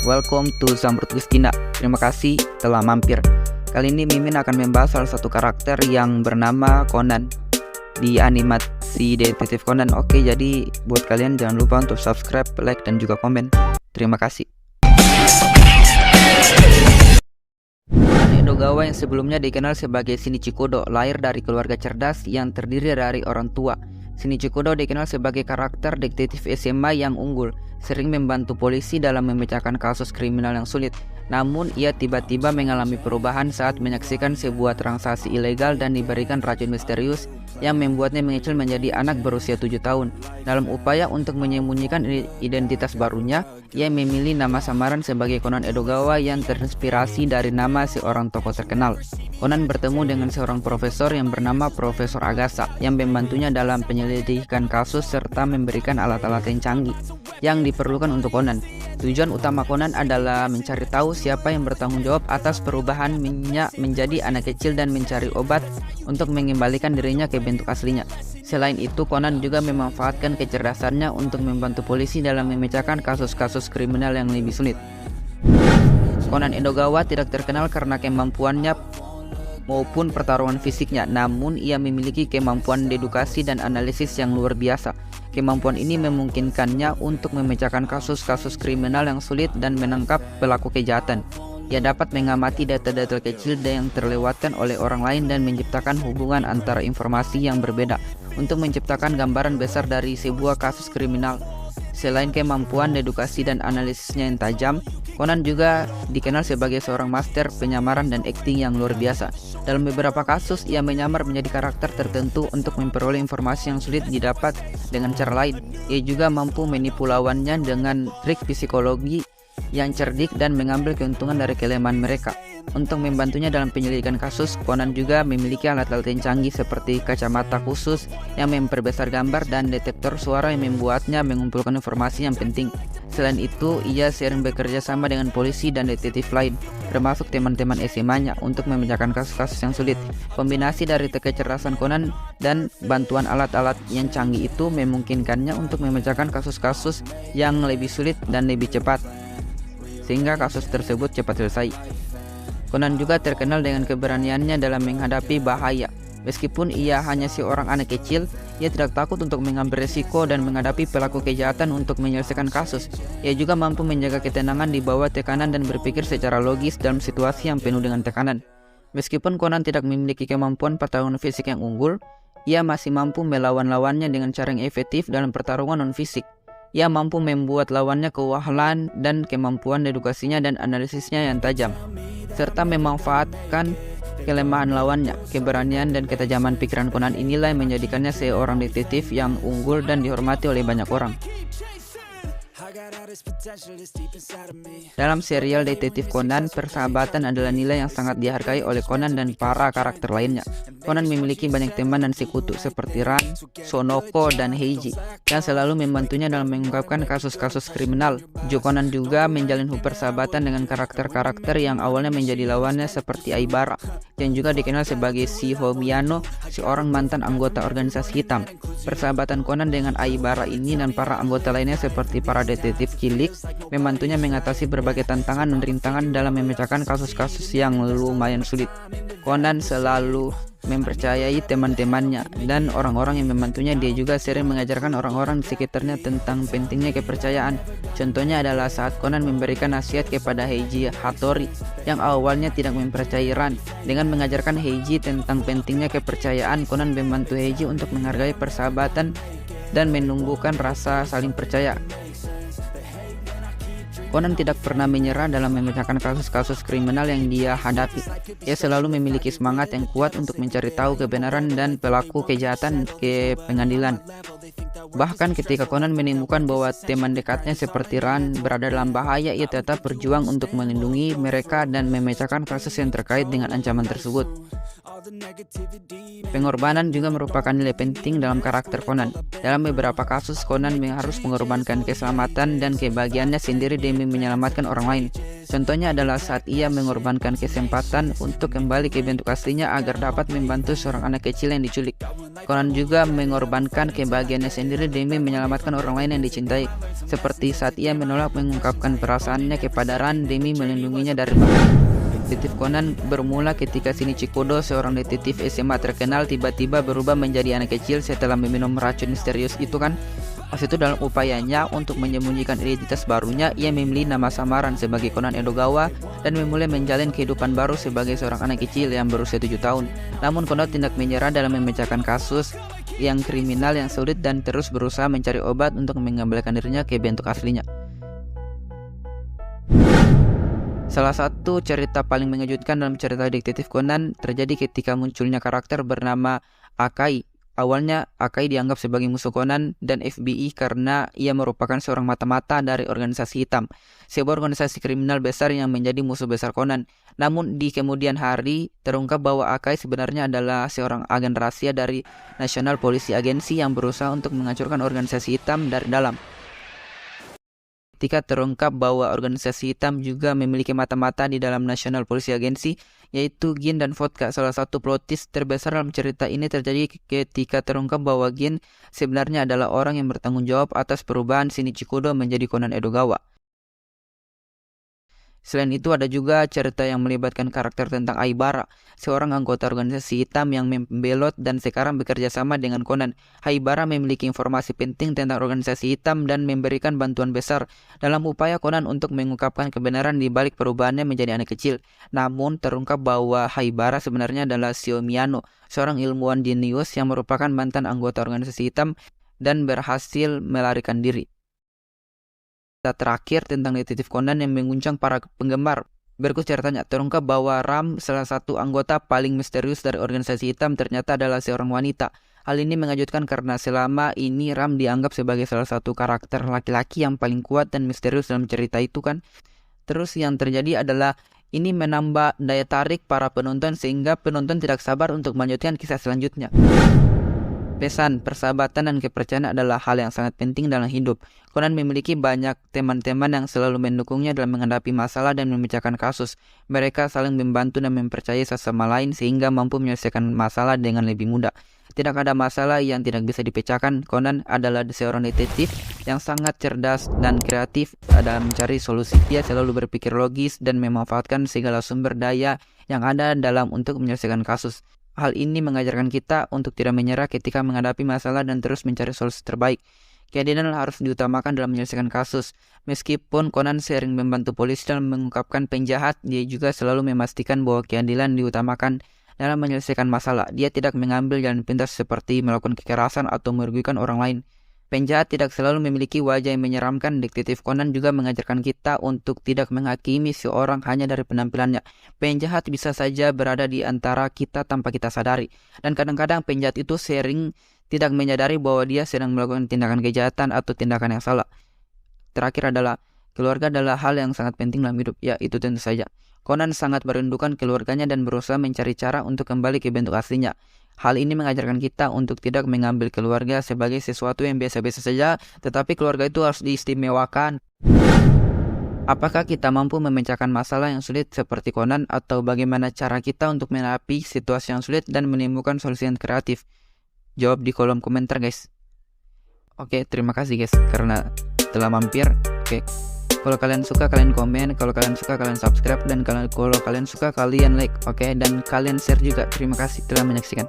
welcome to Zamrud Gustina. Terima kasih telah mampir. Kali ini Mimin akan membahas salah satu karakter yang bernama Conan di animasi Detektif Conan. Oke, jadi buat kalian jangan lupa untuk subscribe, like, dan juga komen. Terima kasih. Conan Edogawa yang sebelumnya dikenal sebagai Shinichi Kodo lahir dari keluarga cerdas yang terdiri dari orang tua. Shinichi Kodo dikenal sebagai karakter detektif SMA yang unggul, sering membantu polisi dalam memecahkan kasus kriminal yang sulit. Namun ia tiba-tiba mengalami perubahan saat menyaksikan sebuah transaksi ilegal dan diberikan racun misterius yang membuatnya mengecil menjadi anak berusia 7 tahun. Dalam upaya untuk menyembunyikan identitas barunya, ia memilih nama samaran sebagai Conan Edogawa yang terinspirasi dari nama seorang tokoh terkenal. Conan bertemu dengan seorang profesor yang bernama Profesor Agasa yang membantunya dalam penyelidikan kasus serta memberikan alat-alat yang canggih yang diperlukan untuk Conan. Tujuan utama Conan adalah mencari tahu siapa yang bertanggung jawab atas perubahan minyak menjadi anak kecil dan mencari obat untuk mengembalikan dirinya ke bentuk aslinya. Selain itu, Conan juga memanfaatkan kecerdasannya untuk membantu polisi dalam memecahkan kasus-kasus kriminal yang lebih sulit. Conan Edogawa tidak terkenal karena kemampuannya maupun pertarungan fisiknya, namun ia memiliki kemampuan dedukasi dan analisis yang luar biasa. Kemampuan ini memungkinkannya untuk memecahkan kasus-kasus kriminal yang sulit dan menangkap pelaku kejahatan. Ia dapat mengamati data-data kecil yang terlewatkan oleh orang lain dan menciptakan hubungan antara informasi yang berbeda untuk menciptakan gambaran besar dari sebuah kasus kriminal. Selain kemampuan dedukasi dan analisisnya yang tajam, Conan juga dikenal sebagai seorang master penyamaran dan akting yang luar biasa. Dalam beberapa kasus, ia menyamar menjadi karakter tertentu untuk memperoleh informasi yang sulit didapat dengan cara lain. Ia juga mampu menipu lawannya dengan trik psikologi yang cerdik dan mengambil keuntungan dari kelemahan mereka. Untuk membantunya dalam penyelidikan kasus, Conan juga memiliki alat-alat yang canggih seperti kacamata khusus yang memperbesar gambar dan detektor suara yang membuatnya mengumpulkan informasi yang penting. Selain itu, ia sering bekerja sama dengan polisi dan detektif lain, termasuk teman-teman SMA-nya untuk memecahkan kasus-kasus yang sulit. Kombinasi dari kecerdasan Conan dan bantuan alat-alat yang canggih itu memungkinkannya untuk memecahkan kasus-kasus yang lebih sulit dan lebih cepat, sehingga kasus tersebut cepat selesai. Conan juga terkenal dengan keberaniannya dalam menghadapi bahaya. Meskipun ia hanya seorang anak kecil, ia tidak takut untuk mengambil resiko dan menghadapi pelaku kejahatan untuk menyelesaikan kasus. Ia juga mampu menjaga ketenangan di bawah tekanan dan berpikir secara logis dalam situasi yang penuh dengan tekanan. Meskipun Conan tidak memiliki kemampuan pertarungan fisik yang unggul, ia masih mampu melawan lawannya dengan cara yang efektif dalam pertarungan non-fisik. Ia mampu membuat lawannya kewalahan dan kemampuan dedukasinya dan analisisnya yang tajam, serta memanfaatkan kelemahan lawannya. Keberanian dan ketajaman pikiran Conan inilah yang menjadikannya seorang detektif yang unggul dan dihormati oleh banyak orang. Dalam serial Detektif Conan, persahabatan adalah nilai yang sangat dihargai oleh Conan dan para karakter lainnya. Conan memiliki banyak teman dan sekutu seperti Ran, Sonoko, dan Heiji yang selalu membantunya dalam mengungkapkan kasus-kasus kriminal. Conan juga menjalin persahabatan dengan karakter-karakter yang awalnya menjadi lawannya seperti Aibara, yang juga dikenal sebagai Shiho Miyano, seorang mantan anggota organisasi hitam. Persahabatan Conan dengan Aibara ini dan para anggota lainnya seperti para detektif cilik membantunya mengatasi berbagai tantangan dan rintangan dalam memecahkan kasus-kasus yang lumayan sulit. Conan selalu mempercayai teman-temannya dan orang-orang yang membantunya. Dia juga sering mengajarkan orang-orang di sekitarnya tentang pentingnya kepercayaan. Contohnya adalah saat Conan memberikan nasihat kepada Heiji Hattori yang awalnya tidak mempercayai Ran. Dengan mengajarkan Heiji tentang pentingnya kepercayaan, Conan membantu Heiji untuk menghargai persahabatan dan menumbuhkan rasa saling percaya. Conan tidak pernah menyerah dalam memecahkan kasus-kasus kriminal yang dia hadapi. Ia selalu memiliki semangat yang kuat untuk mencari tahu kebenaran dan pelaku kejahatan ke pengadilan. Bahkan ketika Conan menemukan bahwa teman dekatnya seperti Ran berada dalam bahaya, ia tetap berjuang untuk melindungi mereka dan memecahkan kasus yang terkait dengan ancaman tersebut. Pengorbanan juga merupakan nilai penting dalam karakter Conan. Dalam beberapa kasus, Conan harus mengorbankan keselamatan dan kebahagiaannya sendiri demi menyelamatkan orang lain. Contohnya adalah saat ia mengorbankan kesempatan untuk kembali ke bentuk aslinya agar dapat membantu seorang anak kecil yang diculik. Conan juga mengorbankan kebahagiaannya sendiri demi menyelamatkan orang lain yang dicintai, seperti saat ia menolak mengungkapkan perasaannya kepada Ran demi melindunginya dari bahaya. Detektif Conan bermula ketika Shinichi Kudo, seorang detektif SMA terkenal, tiba-tiba berubah menjadi anak kecil setelah meminum racun misterius itu kan. Pas itu dalam upayanya untuk menyembunyikan identitas barunya, ia memilih nama samaran sebagai Conan Edogawa dan memulai menjalin kehidupan baru sebagai seorang anak kecil yang berusia 7 tahun. Namun Conan tidak menyerah dalam memecahkan kasus yang kriminal yang sulit dan terus berusaha mencari obat untuk mengembalikan dirinya ke bentuk aslinya. Salah satu cerita paling mengejutkan dalam cerita detektif Conan terjadi ketika munculnya karakter bernama Akai. Awalnya Akai dianggap sebagai musuh Conan dan FBI karena ia merupakan seorang mata-mata dari organisasi hitam, sebuah organisasi kriminal besar yang menjadi musuh besar Conan. Namun di kemudian hari terungkap bahwa Akai sebenarnya adalah seorang agen rahasia dari National Police Agency yang berusaha untuk menghancurkan organisasi hitam dari dalam. Ketika terungkap bahwa organisasi hitam juga memiliki mata-mata di dalam National Police Agency, yaitu Gin dan Vodka. Salah satu plot twist terbesar dalam cerita ini terjadi ketika terungkap bahwa Gin sebenarnya adalah orang yang bertanggung jawab atas perubahan Shinichi Kudo menjadi Conan Edogawa. Selain itu ada juga cerita yang melibatkan karakter tentang Haibara, seorang anggota organisasi hitam yang membelot dan sekarang bekerja sama dengan Conan. Haibara memiliki informasi penting tentang organisasi hitam dan memberikan bantuan besar dalam upaya Conan untuk mengungkapkan kebenaran di balik perubahannya menjadi anak kecil. Namun terungkap bahwa Haibara sebenarnya adalah Shio Miyano, seorang ilmuwan jenius yang merupakan mantan anggota organisasi hitam dan berhasil melarikan diri. Terakhir tentang detektif Conan yang mengguncang para penggemar. Berikut ceritanya, terungkap bahwa Ram, salah satu anggota paling misterius dari organisasi hitam, ternyata adalah seorang wanita. Hal ini mengejutkan karena selama ini Ram dianggap sebagai salah satu karakter laki-laki yang paling kuat dan misterius dalam cerita itu kan. Terus yang terjadi adalah ini menambah daya tarik para penonton sehingga penonton tidak sabar untuk melanjutkan kisah selanjutnya. Pesan, persahabatan dan kepercayaan adalah hal yang sangat penting dalam hidup. Conan memiliki banyak teman-teman yang selalu mendukungnya dalam menghadapi masalah dan memecahkan kasus. Mereka saling membantu dan mempercayai sesama lain sehingga mampu menyelesaikan masalah dengan lebih mudah. Tidak ada masalah yang tidak bisa dipecahkan. Conan adalah seorang detektif yang sangat cerdas dan kreatif dalam mencari solusi. Dia selalu berpikir logis dan memanfaatkan segala sumber daya yang ada dalam untuk menyelesaikan kasus. Hal ini mengajarkan kita untuk tidak menyerah ketika menghadapi masalah dan terus mencari solusi terbaik. Keadilan harus diutamakan dalam menyelesaikan kasus. Meskipun Conan sering membantu polisi dalam mengungkapkan penjahat, dia juga selalu memastikan bahwa keadilan diutamakan dalam menyelesaikan masalah. Dia tidak mengambil jalan pintas seperti melakukan kekerasan atau merugikan orang lain. Penjahat tidak selalu memiliki wajah yang menyeramkan. Detektif Conan juga mengajarkan kita untuk tidak menghakimi seorang hanya dari penampilannya. Penjahat bisa saja berada di antara kita tanpa kita sadari. Dan kadang-kadang penjahat itu sering tidak menyadari bahwa dia sedang melakukan tindakan kejahatan atau tindakan yang salah. Terakhir adalah, keluarga adalah hal yang sangat penting dalam hidup. Ya, itu tentu saja. Conan sangat merindukan keluarganya dan berusaha mencari cara untuk kembali ke bentuk aslinya. Hal ini mengajarkan kita untuk tidak mengambil keluarga sebagai sesuatu yang biasa-biasa saja, tetapi keluarga itu harus diistimewakan. Apakah kita mampu memecahkan masalah yang sulit seperti Conan, atau bagaimana cara kita untuk menghadapi situasi yang sulit dan menemukan solusi yang kreatif? Jawab di kolom komentar, guys. Oke, terima kasih guys karena telah mampir. Oke. Kalau kalian suka kalian komen, kalau kalian suka kalian subscribe, dan kalau kalian suka kalian like, oke, dan kalian share juga. Terima kasih telah menyaksikan.